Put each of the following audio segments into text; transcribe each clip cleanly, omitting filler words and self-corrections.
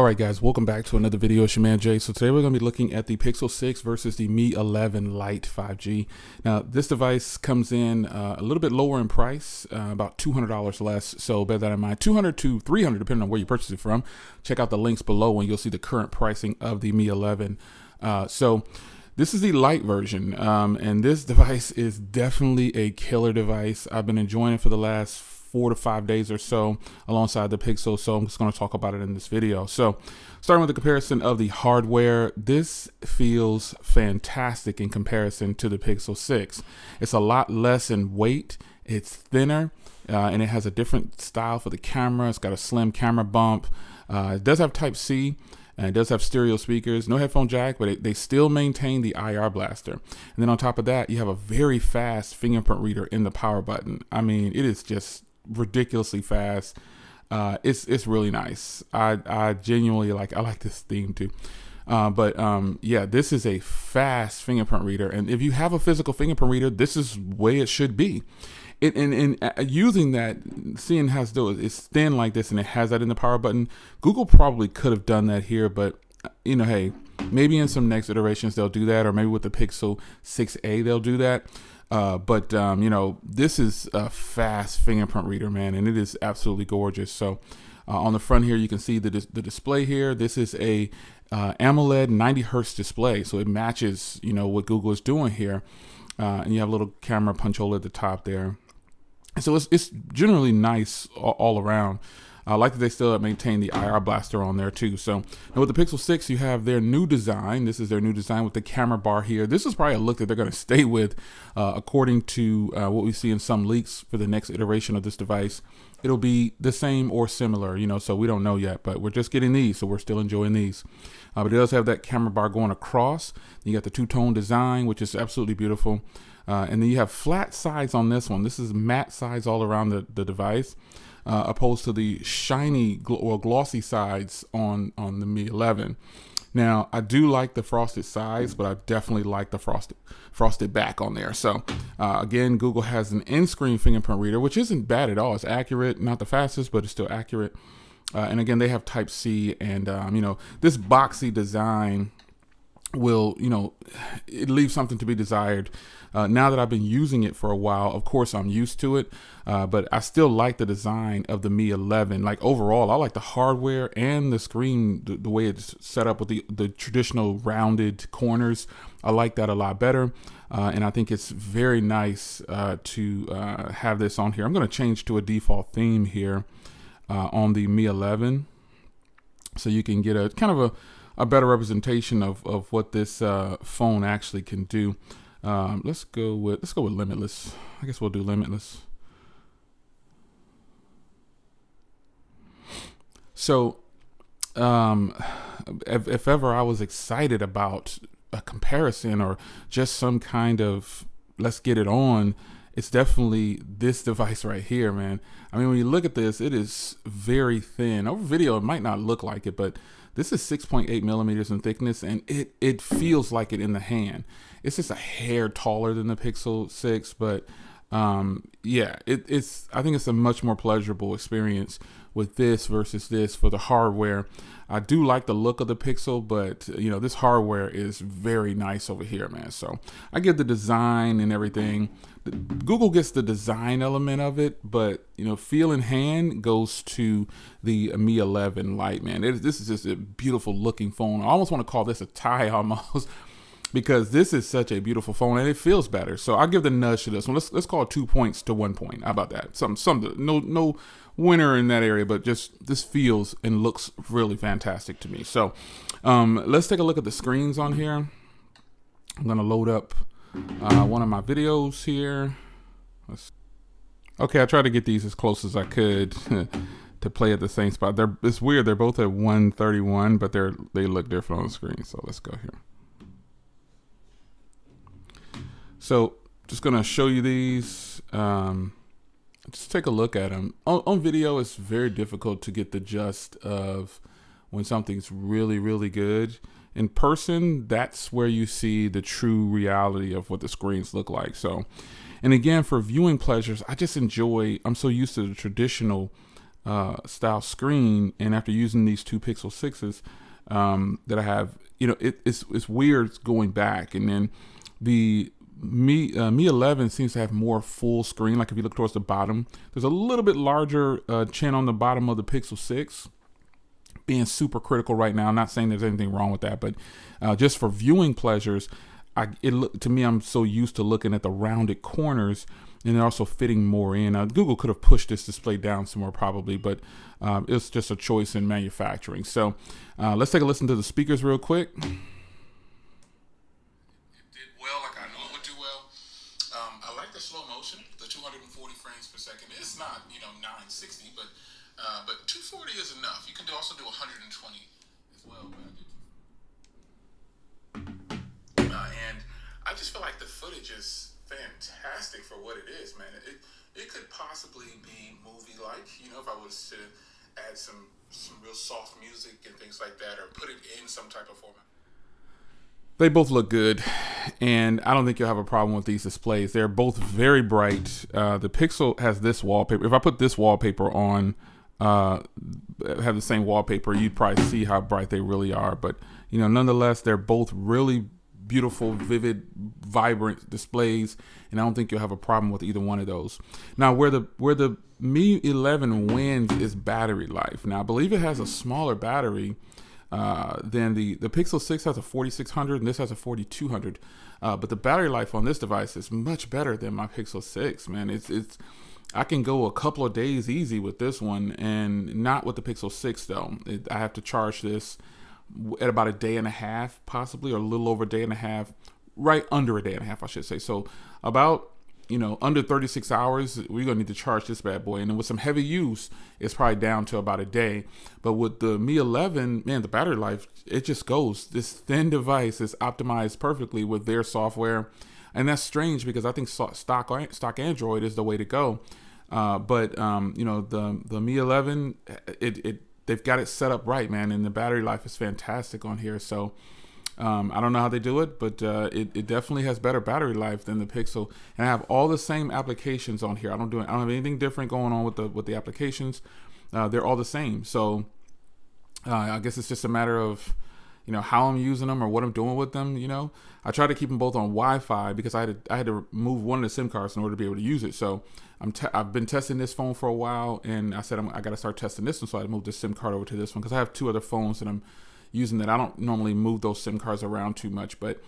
All right, guys, welcome back to another video. It's your man Jay. So today we're going to be looking at the Pixel 6 versus the Mi 11 Lite 5G. Now, this device comes in a little bit lower in price, about $200 less. So bear that in mind, $200 to $300 depending on where you purchase it from. Check out the links below and you'll see the current pricing of the Mi 11. So this is the Lite version, and this device is definitely a killer device. I've been enjoying it for the last 4 to 5 days or so alongside the Pixel, so I'm just going to talk about it in this video. So starting with the comparison of the hardware, this feels fantastic in comparison to the Pixel 6. It's a lot less in weight, it's thinner, and it has a different style for the camera. It's got a slim camera bump. It does have Type-C, and it does have stereo speakers, no headphone jack, but they still maintain the IR blaster. And then on top of that, you have a very fast fingerprint reader in the power button. I mean, it is just ridiculously fast. It's really nice. I genuinely like this theme too. Yeah, this is a fast fingerprint reader, and if you have a physical fingerprint reader, this is the way it should be. Using that, seeing how it's thin like this and it has that in the power button, Google probably could have done that here, but you know, hey, maybe in some next iterations they'll do that, or maybe with the Pixel 6a they'll do that. You know, this is a fast fingerprint reader, man, and it is absolutely gorgeous. So on the front here, you can see the display here. This is a AMOLED 90 Hertz display, so it matches, you know, what Google is doing here. And you have a little camera punch hole at the top there. So it's generally nice all around. I like that they still maintain the IR blaster on there too. So now with the Pixel 6, you have their new design. This is their new design with the camera bar here. This is probably a look that they're going to stay with, according to what we see in some leaks for the next iteration of this device. It'll be the same or similar, you know, so we don't know yet, but we're just getting these, so we're still enjoying these. But it does have that camera bar going across. You got the two-tone design, which is absolutely beautiful. And then you have flat sides on this one. This is matte sides all around the device, opposed to the shiny or glossy sides on the Mi 11. Now, I do like the frosted sides, but I definitely like the frosted back on there. So again, Google has an in-screen fingerprint reader, which isn't bad at all. It's accurate, not the fastest, but it's still accurate. And again, they have Type-C, and you know, this boxy design will, you know, it leaves something to be desired. Now that I've been using it for a while, of course I'm used to it, but I still like the design of the Mi 11. Like overall, I like the hardware and the screen, the way it's set up with the traditional rounded corners. I like that a lot better, and I think it's very nice to have this on here. I'm going to change to a default theme here on the Mi 11, so you can get a kind of a better representation of what this phone actually can do. Let's go with limitless. I guess we'll do limitless. So if ever I was excited about a comparison or just some kind of let's get it on, it's definitely this device right here, man. I mean, when you look at this, it is very thin. Over video, it might not look like it, but this is 6.8 millimeters in thickness, and it feels like it in the hand. It's just a hair taller than the Pixel 6, but yeah, I think it's a much more pleasurable experience with this versus this for the hardware. I do like the look of the Pixel, but you know, this hardware is very nice over here, man. So I get the design and everything. Google gets the design element of it, but you know, feel in hand goes to the Mi 11 Lite, man. This is just a beautiful looking phone. I almost want to call this a tie almost, because this is such a beautiful phone and it feels better. So I'll give the nudge to this one. Let's call it 2 points to 1 point. How about that? No winner in that area, but just this feels and looks really fantastic to me. So let's take a look at the screens on here. I'm gonna load up one of my videos here. Okay, I tried to get these as close as I could to play at the same spot. It's weird. They're both at 131, but they look different on the screen. So let's go here. So just gonna show you these. Just take a look at them. On video, it's very difficult to get the gist of when something's really, really good. In person, that's where you see the true reality of what the screens look like. So, and again, for viewing pleasures, I'm so used to the traditional style screen, and after using these two Pixel 6s that I have, it's weird going back. And then the Mi 11 seems to have more full screen. Like if you look towards the bottom, there's a little bit larger chin on the bottom of the Pixel 6. Being super critical right now. I'm not saying there's anything wrong with that, but just for viewing pleasures, to me, I'm so used to looking at the rounded corners and they're also fitting more in. Google could have pushed this display down somewhere probably, but it's just a choice in manufacturing. So let's take a listen to the speakers real quick. It did well, like I know it would do well. I like the slow motion, the 240 frames per second. It's not, 960, but 240 is enough. You can also do 120 as well. And I just feel like the footage is fantastic for what it is, man. It could possibly be movie-like, if I was to add some real soft music and things like that, or put it in some type of format. They both look good, and I don't think you'll have a problem with these displays. They're both very bright. The Pixel has this wallpaper. If I put this wallpaper on, have the same wallpaper, you'd probably see how bright they really are. But nonetheless, they're both really beautiful, vivid, vibrant displays, and I don't think you'll have a problem with either one of those. Now, where the Mi 11 wins is battery life. Now, I believe it has a smaller battery than the Pixel 6 has a 4600 and this has a 4200. But the battery life on this device is much better than my Pixel 6, man. It's I can go a couple of days easy with this one, and not with the Pixel 6 though. I have to charge this at about a day and a half, possibly, or a little over a day and a half, right under a day and a half, I should say. So about, under 36 hours, we're gonna need to charge this bad boy. And then with some heavy use, it's probably down to about a day. But with the Mi 11, man, the battery life, it just goes. This thin device is optimized perfectly with their software. And that's strange because I think stock Android is the way to go. But the Mi 11, they've got it set up right, man, and the battery life is fantastic on here. So I don't know how they do it, but it definitely has better battery life than the Pixel. And I have all the same applications on here. I don't have anything different going on with the applications. They're all the same. So I guess it's just a matter of how I'm using them or what I'm doing with them. I try to keep them both on Wi-Fi because I had to remove one of the SIM cards in order to be able to use it. So I've been testing this phone for a while, and I said I got to start testing this one. So I moved the SIM card over to this one because I have two other phones that I'm using that I don't normally move those SIM cards around too much. But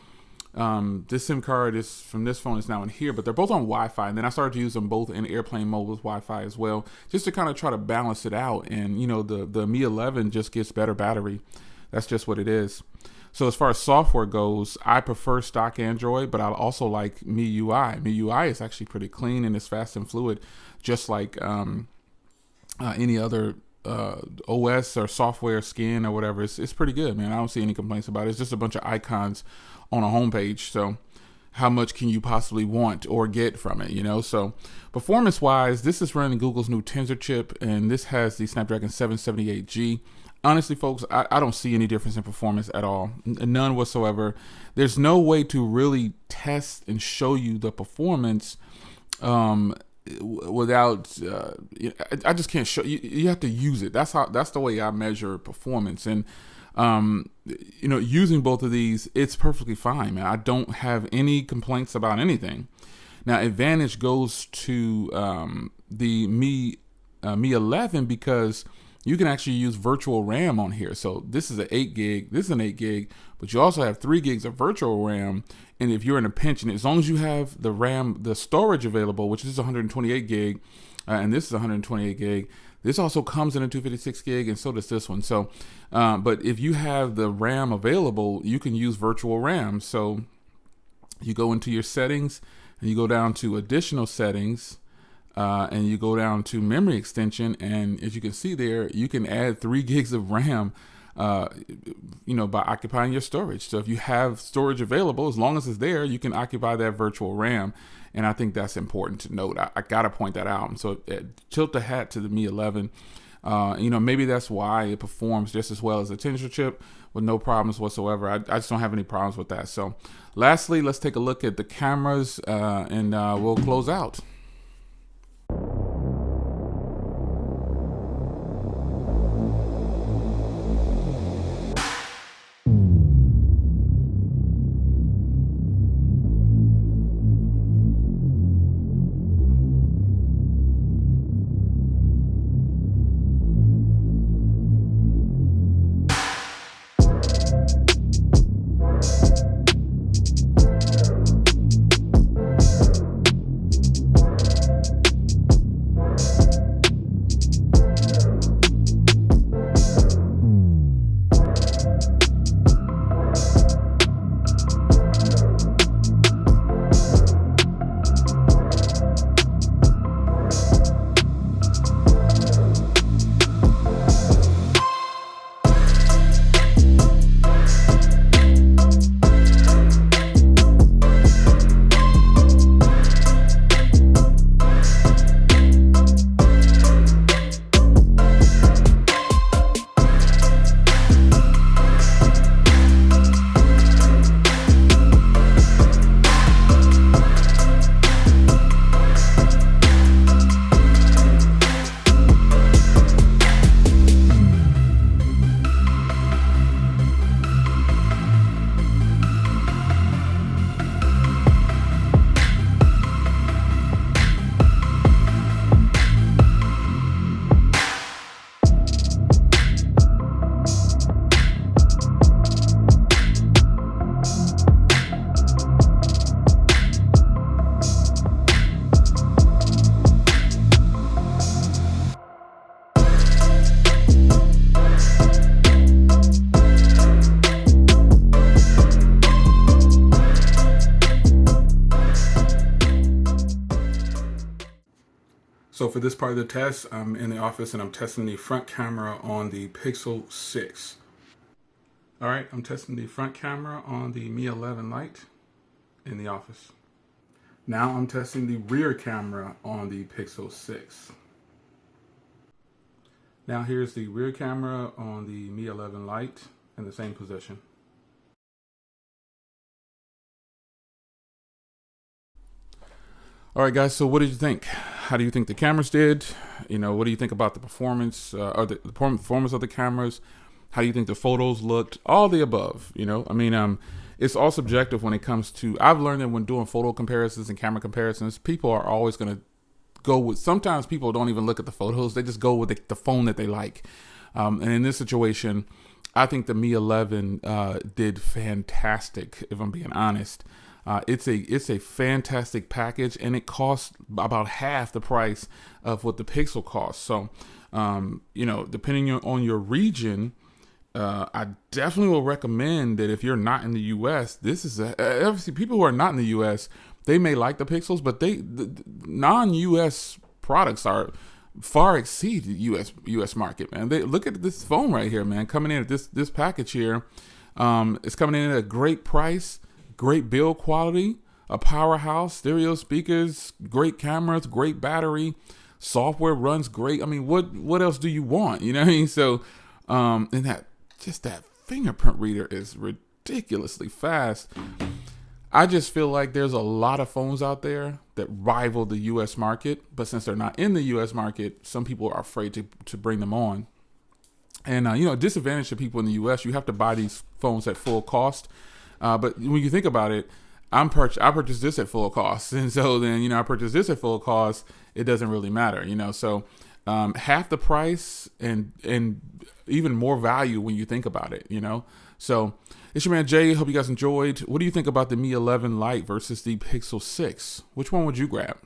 this SIM card is from this phone is now in here, but they're both on Wi-Fi. And then I started to use them both in airplane mode with Wi-Fi as well, just to kind of try to balance it out. And the Mi 11 just gets better battery. That's just what it is. So as far as software goes, I prefer stock Android, but I also like MIUI. MIUI is actually pretty clean and it's fast and fluid, just like any other OS or software skin or whatever. It's pretty good, man. I don't see any complaints about it. It's just a bunch of icons on a homepage. So how much can you possibly want or get from it, So performance-wise, this is running Google's new Tensor chip, and this has the Snapdragon 778G. Honestly, folks, I don't see any difference in performance at all. None whatsoever. There's no way to really test and show you the performance without, I just can't show you. You have to use it. That's the way I measure performance. And, using both of these, it's perfectly fine, man. I don't have any complaints about anything. Now, advantage goes to the Mi 11 because you can actually use virtual RAM on here. So this is an 8 gig, this is an 8 gig, but you also have 3 gigs of virtual RAM. And if you're in a pinch, and as long as you have the RAM, the storage available, which is 128 gig, and this is 128 gig, this also comes in a 256 gig, and so does this one. So, but if you have the RAM available, you can use virtual RAM. So you go into your settings, and you go down to additional settings, and you go down to memory extension, and as you can see there, you can add 3 gigs of RAM, by occupying your storage. So if you have storage available, as long as it's there, you can occupy that virtual RAM. And I think that's important to note. I got to point that out. So tilt the hat to the Mi 11. Maybe that's why it performs just as well as the Tensor chip with no problems whatsoever. I just don't have any problems with that. So lastly, let's take a look at the cameras, and we'll close out. So for this part of the test, I'm in the office and I'm testing the front camera on the Pixel 6. All right, I'm testing the front camera on the Mi 11 Lite in the office. Now I'm testing the rear camera on the Pixel 6. Now here's the rear camera on the Mi 11 Lite in the same position. All right, guys, so what did you think? How do you think the cameras did? You know, what do you think about the performance or the performance of the cameras? How do you think the photos looked? All the above, you know? I mean, it's all subjective when it comes to, I've learned that when doing photo comparisons and camera comparisons, people are always going to go with, sometimes people don't even look at the photos. They just go with the phone that they like. And in this situation, I think the Mi 11 did fantastic, if I'm being honest. It's a fantastic package, and it costs about half the price of what the Pixel costs. So, you know, depending on your region, I definitely will recommend that if you're not in the U.S., this is obviously people who are not in the U.S., they may like the Pixels, but the non-U.S. products are far exceed the U.S. market, man. They look at this phone right here, man, coming in at this package here. It's coming in at a great price. Great build quality, a powerhouse, stereo speakers, great cameras, great battery, software runs great. I mean, what else do you want? You know what I mean? So, and that fingerprint reader is ridiculously fast. I just feel like there's a lot of phones out there that rival the U.S. market, but since they're not in the U.S. market, some people are afraid to bring them on. And, you know, disadvantage to people in the U.S., you have to buy these phones at full cost. But when you think about it, I purchased this at full cost. And so then, you know, I purchased this at full cost. It doesn't really matter, you know. So half the price and even more value when you think about it, you know. So it's your man Jay. Hope you guys enjoyed. What do you think about the Mi 11 Lite versus the Pixel 6? Which one would you grab?